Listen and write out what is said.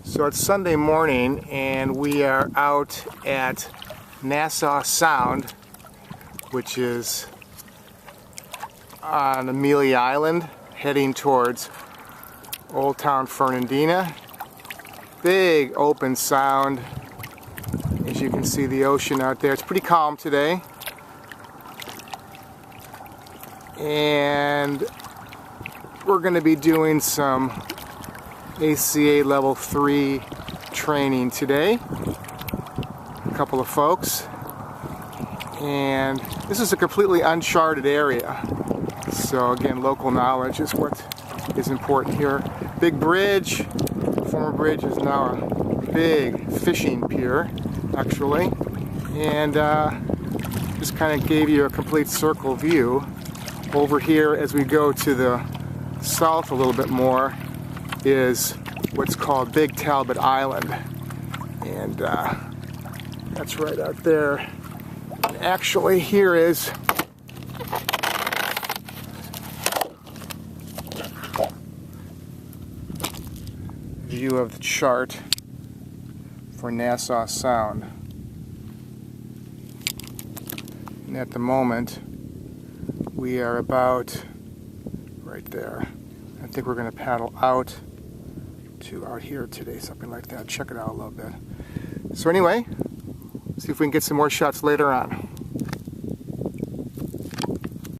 So it's Sunday morning and we are out at Nassau Sound, which is on Amelia Island, heading towards Old Town Fernandina. Big open sound. As you can see, the ocean out there. It's pretty calm today. And we're going to be doing some ACA Level 3 training today. A couple of folks. And this is a completely uncharted area. So again, local knowledge is what is important here. Big bridge. The former bridge is now a big fishing pier, actually. And just kind of gave you a complete circle view. Over here, as we go to the south a little bit more, is what's called Big Talbot Island. And that's right out there. And actually, here is view of the chart for Nassau Sound. And at the moment, we are about right there. I think we're going to paddle out to out here today, something like that. Check it out a little bit. So anyway, see if we can get some more shots later on.